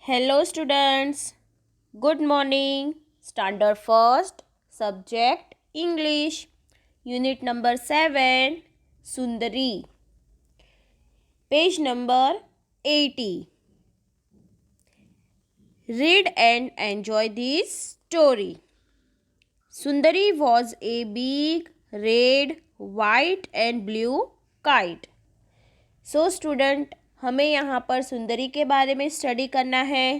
Hello students, good morning. Standard first, subject English, unit number 7, Sundari, page number 80. Read and enjoy this story. Sundari was a big red, white and blue kite. So student, हमें यहाँ पर सुंदरी के बारे में study करना है.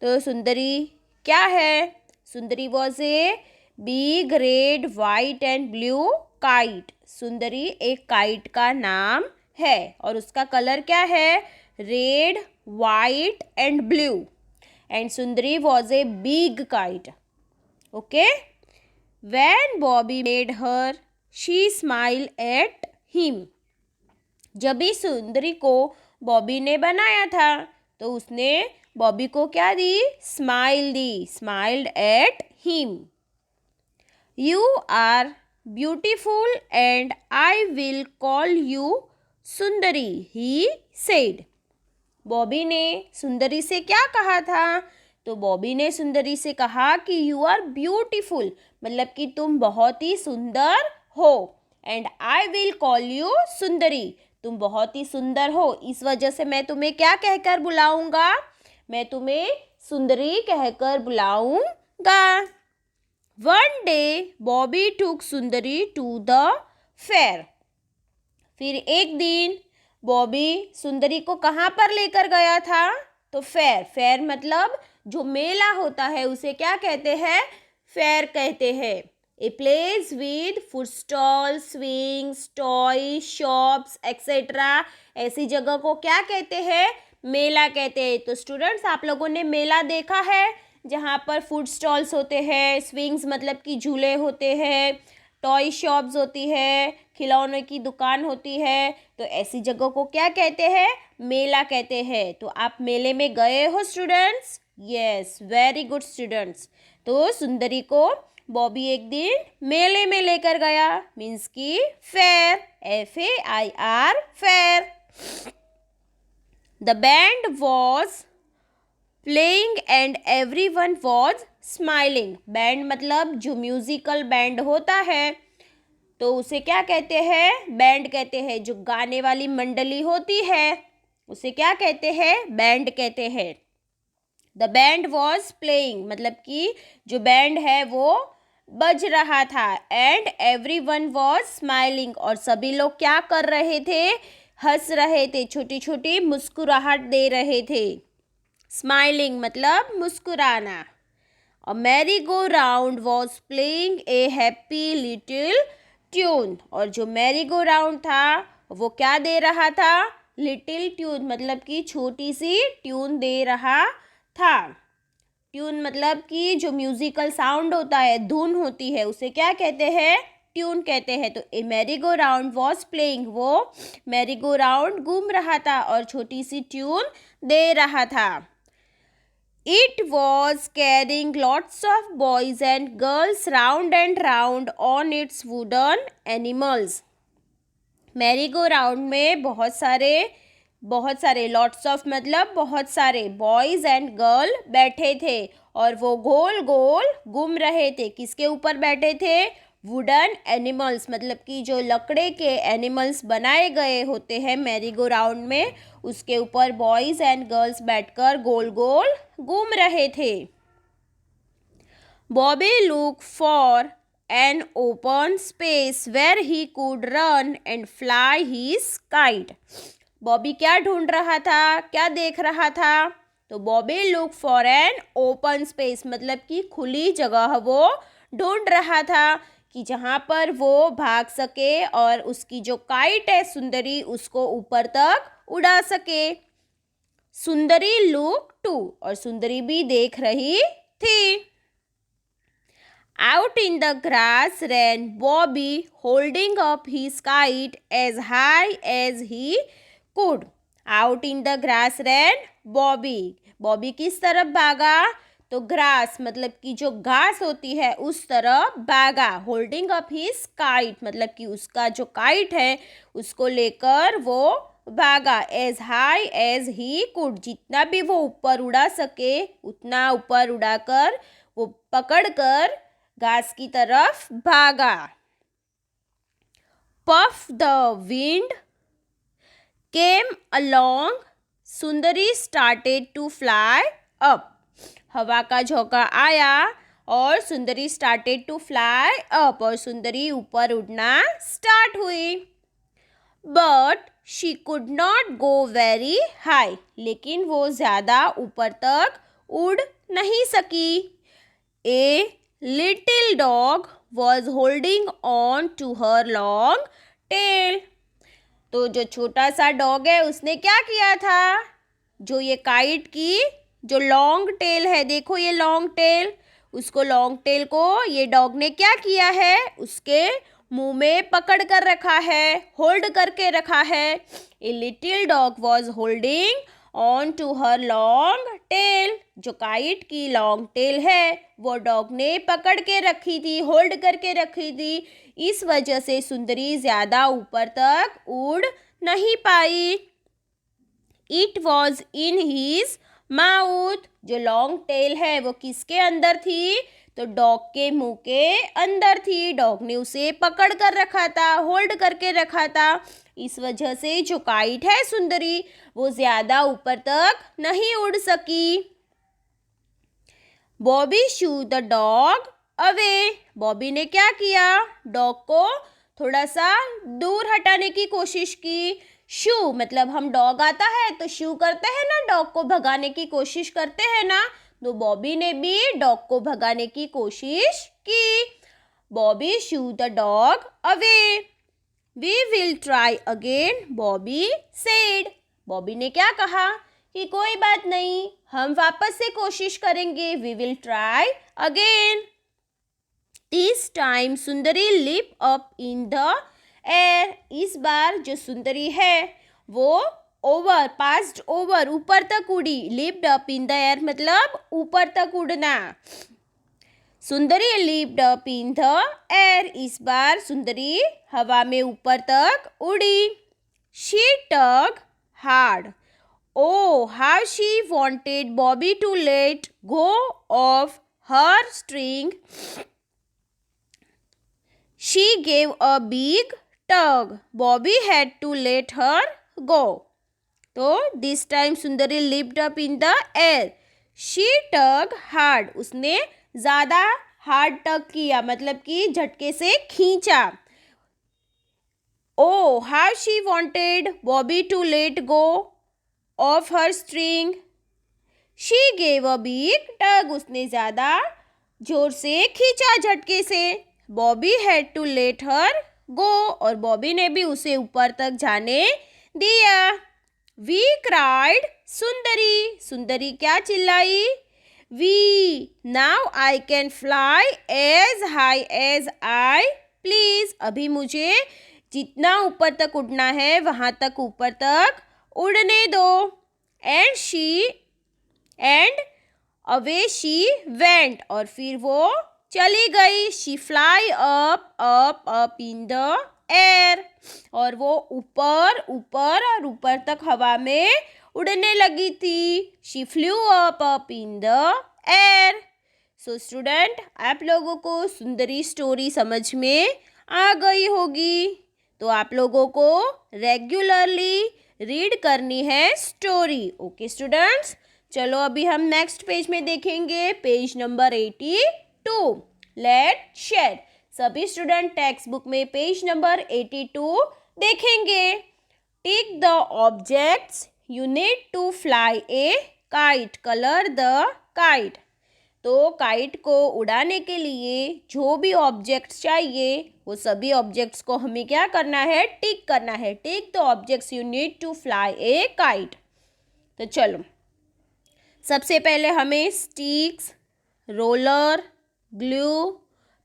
तो सुंदरी क्या है? सुंदरी was a big red white and blue kite. सुंदरी एक काइट का नाम है और उसका कलर क्या है? Red, white and blue. And Sundari was a big kite. Okay. When Bobby made her she smile at him. जब भी सुंदरी को बॉबी ने बनाया था तो उसने बॉबी को क्या दी? स्माइल दी. Smiled at him. You are beautiful and I will call you Sundari, he said. Bobby ने सुंदरी से क्या कहा था? तो बॉबी ने सुंदरी से कहा कि यू आर ब्यूटीफुल, मतलब कि तुम बहुत ही सुंदर हो. And I will call you सुंदरी, तुम बहुत ही सुंदर हो, इस वजह से मैं तुम्हें क्या कहकर बुलाऊंगा? मैं तुम्हें सुंदरी कहकर बुलाऊंगा. वन डे बॉबी टूक सुंदरी टू द फेयर. फिर एक दिन बॉबी सुंदरी को कहाँ पर लेकर गया था? तो फेयर. फेयर मतलब जो मेला होता है उसे क्या कहते हैं? फेयर कहते हैं. A place with food stalls, swings, toys, shops, etc. ऐसी जगह को क्या कहते हैं? मेला कहते हैं. तो स्टूडेंट्स, आप लोगों ने मेला देखा है जहाँ पर फूड स्टॉल्स होते हैं, स्विंग्स मतलब कि झूले होते हैं, टॉय शॉप्स होती है, खिलौने की दुकान होती है. तो ऐसी जगह को क्या कहते हैं? मेला कहते हैं. तो आप मेले में गए हो students? Yes, very good students. तो सुंदरी को बॉबी एक दिन मेले में लेकर गया, मीन्स की fair, FAIR, fair. The band was playing and everyone was smiling. Band मतलब जो म्यूजिकल बैंड होता है तो उसे क्या कहते हैं? बैंड कहते हैं. जो गाने वाली मंडली होती है उसे क्या कहते हैं? बैंड कहते हैं. द बैंड वॉज प्लेइंग मतलब कि जो बैंड है वो बज रहा था. एंड एवरीवन वॉज स्माइलिंग, और सभी लोग क्या कर रहे थे? हंस रहे थे, छोटी छोटी मुस्कुराहट दे रहे थे. स्माइलिंग मतलब मुस्कुराना. A merry go round was playing a happy little tune. और जो मैरी गो राउंड था वो क्या दे रहा था? लिटिल ट्यून मतलब कि छोटी सी ट्यून दे रहा था. ट्यून मतलब कि जो म्यूजिकल साउंड होता है, धुन होती है, उसे क्या कहते हैं? ट्यून कहते हैं. तो a merry go round was playing, वो मैरी गो राउंड घूम रहा था और छोटी सी ट्यून दे रहा था. It was carrying lots of boys and girls round and round on it's wooden animals. Mary go round में बहुत सारे लॉट्स ऑफ मतलब बहुत सारे बॉयज एंड गर्ल बैठे थे और वो गोल गोल घूम रहे थे. किसके ऊपर बैठे थे? वुडन एनिमल्स मतलब कि जो लकड़े के एनिमल्स बनाए गए होते हैं मैरी गो राउंड में, उसके ऊपर बॉयज एंड गर्ल्स बैठकर गोल गोल घूम रहे थे. Bobby look for an open space where he could run and fly his kite. Bobby क्या ढूंढ रहा था? क्या देख रहा था? तो Bobby look for an open space मतलब कि खुली जगह वो ढूंढ रहा था कि जहाँ पर वो भाग सके और उसकी जो काइट है सुंदरी उसको ऊपर तक उड़ा सके. सुंदरी लुक टू, और सुंदरी भी देख रही थी. Out in the grass ran Bobby, holding up his kite as high as he could. Out in the grass ran Bobby. Bobby किस तरफ भागा? तो ग्रास मतलब कि जो घास होती है उस तरफ भागा. होल्डिंग अप हिज काइट मतलब कि उसका जो काइट है उसको लेकर वो भागा as high as he could, जितना भी वो ऊपर उड़ा सके उतना ऊपर उड़ाकर वो पकड़कर घास की तरफ भागा। Puff the wind came along, Sundari started to fly up, हवा का झोंका आया और सुंदरी स्टार्टेड टू फ्लाई अप, और सुंदरी ऊपर उड़ना स्टार्ट हुई। But she could not go very high, लेकिन वो ज़्यादा ऊपर तक उड़ नहीं सकी। A little dog was holding on to her long tail, तो जो छोटा सा डॉग है उसने क्या किया था, जो ये काइट की जो लॉन्ग टेल है, देखो ये लॉन्ग टेल, उसको लॉन्ग टेल को ये डॉग ने क्या किया है, उसके मुंह में पकड़ कर रखा है, होल्ड करके रखा है। A little dog was holding on to her long tail, जो काइट की लॉन्ग टेल है वो डॉग ने पकड़ के रखी थी, होल्ड करके रखी थी। इस वजह से सुंदरी ज़्यादा ऊपर तक उड़ नहीं पाई। It was in his mouth, जो लॉन्ग टेल है वो किसके अंदर थी, तो डॉग के मुंह के अंदर थी। डॉग ने उसे पकड़ कर रखा था, होल्ड करके रखा था। इस वजह से जो काइट है सुंदरी वो ज़्यादा ऊपर तक नहीं उड़ सकी। Bobby shoo the dog away, Bobby ने क्या किया, डॉग को थोड़ा सा दूर हटाने की कोशिश की। शू मतलब हम डॉग आता है तो शू करते हैं ना, डॉग को भगाने की कोशिश करते हैं ना, तो बॉबी ने भी डॉग को भगाने की कोशिश की। Bobby shoo the dog away, we will try again, Bobby said, Bobby ने क्या कहा कि कोई बात नहीं, हम वापस से कोशिश करेंगे, we will try again. This time Sundari leap up in the air, इस बार जो सुंदरी है वो ओवर पास्ड ओवर ऊपर तक उड़ी, lipped up in the air मतलब ऊपर तक उड़ना। सुंदरी lipped up in the air, इस बार सुंदरी हवा में ऊपर तक उड़ी। She tug hard, oh how she wanted Bobby to let go of her string. She gave a big tug. Bobby had to let her go. तो this time Sundari leaped up in the air. She tug hard. उसने ज़्यादा hard टग किया, मतलब कि झटके से खींचा। Oh how she wanted Bobby to let go of her string. She gave a big tug. उसने ज़्यादा जोर से खींचा झटके से। Bobby had to let her go, और बॉबी ने भी उसे ऊपर तक जाने दिया। वी क्राइड सुंदरी, सुंदरी क्या चिल्लाई, whee now I can fly as high as I please, अभी मुझे जितना ऊपर तक उड़ना है वहाँ तक ऊपर तक उड़ने दो। एंड अवे शी वेंट, और फिर वो चली गई। She fly up up up in the air, और वो ऊपर ऊपर और ऊपर तक हवा में उड़ने लगी थी। She flu up in the air. So student, आप लोगों को सुंदरी स्टोरी समझ में आ गई होगी, तो आप लोगों को रेगुलरली रीड करनी है स्टोरी। ओके स्टूडेंट्स, चलो अभी हम नेक्स्ट पेज में देखेंगे, पेज नंबर 82। लेट शेयर, सभी स्टूडेंट टेक्स्ट बुक में पेज नंबर 82 देखेंगे। Tick the objects you need to fly a kite, colour the kite. तो काइट को उड़ाने के लिए जो भी ऑब्जेक्ट्स चाहिए वो सभी ऑब्जेक्ट्स को हमें क्या करना है, टिक करना है। Tick the objects you need to fly a kite. तो चलो, सबसे पहले हमें sticks, roller, glue,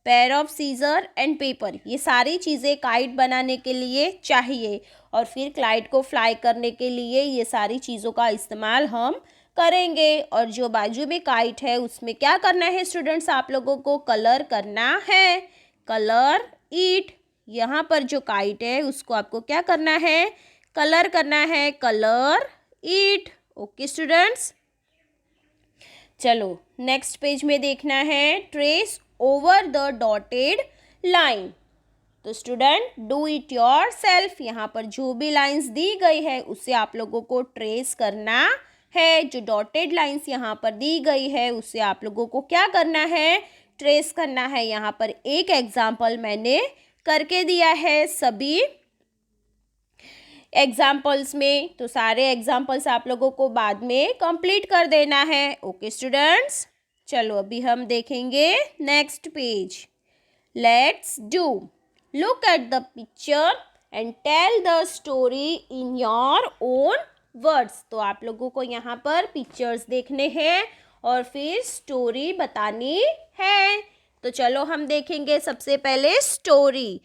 pair of scissor and paper, ये सारी चीज़ें काइट बनाने के लिए चाहिए, और फिर काइट को फ्लाई करने के लिए ये सारी चीज़ों का इस्तेमाल हम करेंगे। और जो बाजू में काइट है उसमें क्या करना है स्टूडेंट्स, आप लोगों को कलर करना है, कलर इट। यहाँ पर जो काइट है उसको आपको क्या करना है, कलर करना है, कलर इट। ओके स्टूडेंट्स, चलो नेक्स्ट पेज में देखना है, trace over the dotted line. तो student do it yourself. यहाँ पर जो भी लाइंस दी गई है उसे आप लोगों को ट्रेस करना है। जो डॉटेड लाइंस यहाँ पर दी गई है उसे आप लोगों को क्या करना है, ट्रेस करना है। यहाँ पर एक एग्जाम्पल मैंने करके दिया है सभी एग्जाम्पल्स में, तो सारे एग्जाम्पल्स आप लोगों को बाद में कंप्लीट कर देना है। ओके स्टूडेंट्स, चलो अभी हम देखेंगे next page. Let's do look at the picture and tell the story in your own words. तो आप लोगों को यहाँ पर पिक्चर्स देखने हैं और फिर स्टोरी बतानी है। तो चलो हम देखेंगे सबसे पहले स्टोरी।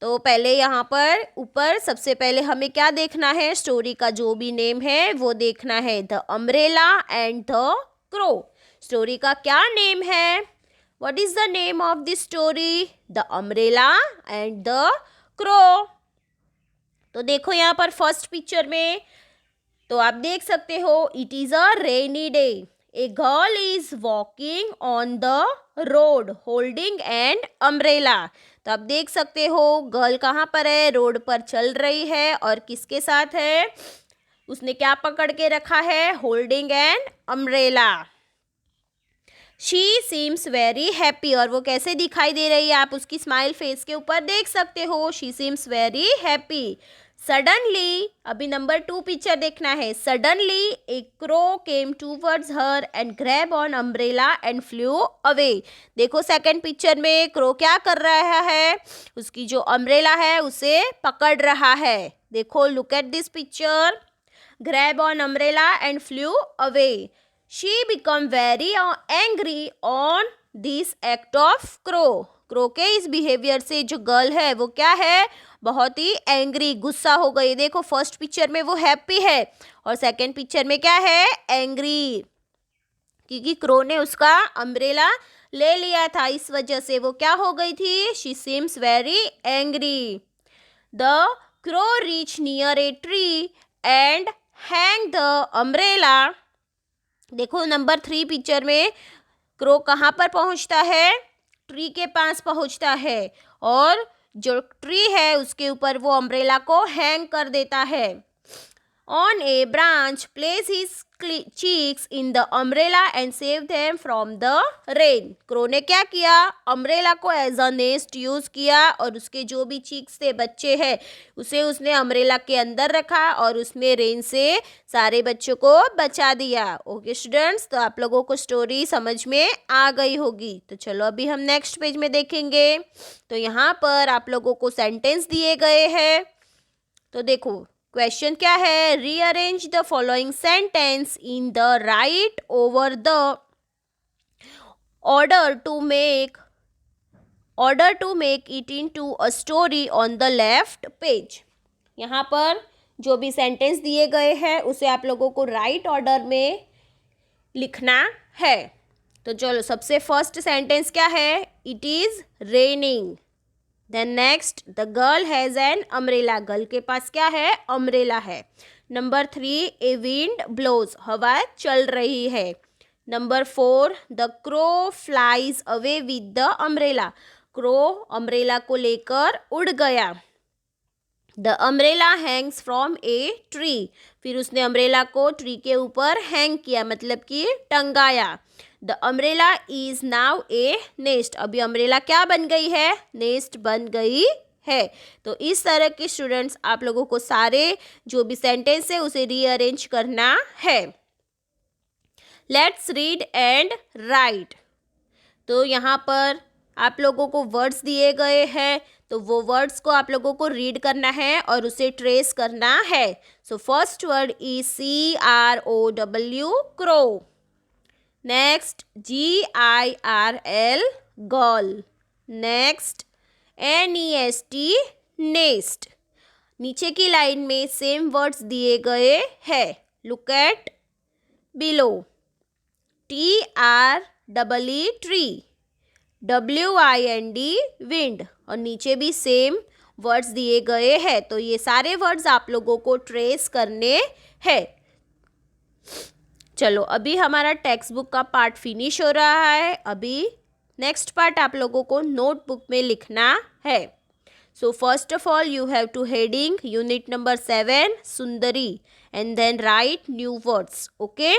तो पहले यहाँ पर ऊपर सबसे पहले हमें क्या देखना है, स्टोरी का जो भी नेम है वो देखना है, the umbrella and the crow. Story का क्या नेम है, what is the name of this story, the umbrella and the crow. तो देखो यहाँ पर फर्स्ट पिक्चर में तो आप देख सकते हो, it is a rainy day, a girl is walking on the road holding an umbrella. तो आप देख सकते हो गर्ल कहाँ पर है, रोड पर चल रही है और किसके साथ है, उसने क्या पकड़ के रखा है, holding an umbrella. She seems very happy, और वो कैसे दिखाई दे रही है आप उसकी स्माइल फेस के ऊपर देख सकते हो, she seems very happy. Suddenly, अभी नंबर 2 पिक्चर देखना है, suddenly A crow came towards her and grab on umbrella and flu away. देखो सेकंड पिक्चर में क्रो क्या कर रहा है, उसकी जो अम्ब्रेला है उसे पकड़ रहा है। देखो look at this picture, grab on umbrella and flu away. She become very angry on this act of crow. Crow के इस बिहेवियर से जो गर्ल है वो क्या है, बहुत ही एंग्री, गुस्सा हो गई। देखो फर्स्ट पिक्चर में वो हैप्पी है और सेकंड पिक्चर में क्या है, एंग्री, क्योंकि क्रो ने उसका अम्ब्रेला ले लिया था, इस वजह से वो क्या हो गई थी, she seems very angry. The crow reach near a tree and hang the umbrella. देखो नंबर 3 पिक्चर में क्रो कहाँ पर पहुँचता है, ट्री के पास पहुँचता है और जो ट्री है उसके ऊपर वो अम्ब्रेला को हैंग कर देता है। On A branch place his cheeks in the umbrella and save them from the rain. Crow ने क्या किया, अम्ब्रेला को एज अ नेस्ट यूज किया और उसके जो भी चीक्स थे, बच्चे हैं, उसे उसने अम्ब्रेला के अंदर रखा और उसमें रेन से सारे बच्चों को बचा दिया। ओके स्टूडेंट्स, तो आप लोगों को स्टोरी समझ में आ गई होगी। तो चलो अभी हम नेक्स्ट पेज में देखेंगे। तो यहाँ पर आप लोगों को सेंटेंस दिए गए हैं। तो देखो क्वेश्चन क्या है, rearrange the following sentence in the right over the order to make it into a story on the left page। यहाँ पर जो भी सेंटेंस दिए गए हैं उसे आप लोगों को राइट ऑर्डर में लिखना है। तो चलो सबसे फर्स्ट सेंटेंस क्या है, it is raining. Then next, the girl has an umbrella, girl के पास क्या है, अम्ब्रेला है। नंबर 3, ए विंड ब्लोज, हवा चल रही है। Number 4, the crow flies away with the umbrella, crow umbrella को लेकर उड़ गया। The umbrella Hanks from a tree, फिर उसने अम्ब्रेला को ट्री के ऊपर हैंग किया, मतलब कि टंगाया। The umbrella is now A nest, अभी अम्ब्रेला क्या बन गई है, नेस्ट बन गई है। तो इस तरह के स्टूडेंट्स आप लोगों को सारे जो भी सेंटेंस है उसे रीअरेंज करना है। Let's read and right. तो यहाँ पर आप लोगों को वर्ड्स दिए गए हैं, तो वो वर्ड्स को आप लोगों को रीड करना है और उसे ट्रेस करना है। So first word is CROW, crow. Next GIRL, girl. Next NEST, nest. नीचे की लाइन में सेम वर्ड्स दिए गए हैं, look at below. TREE, tree. WIND, wind, और नीचे भी सेम वर्ड्स दिए गए हैं, तो ये सारे वर्ड्स आप लोगों को ट्रेस करने हैं। चलो अभी हमारा टेक्स्ट बुक का पार्ट फिनिश हो रहा है। अभी नेक्स्ट पार्ट आप लोगों को नोटबुक में लिखना है। So first of all you have to heading unit number 7 Sundari and then write new words. Okay,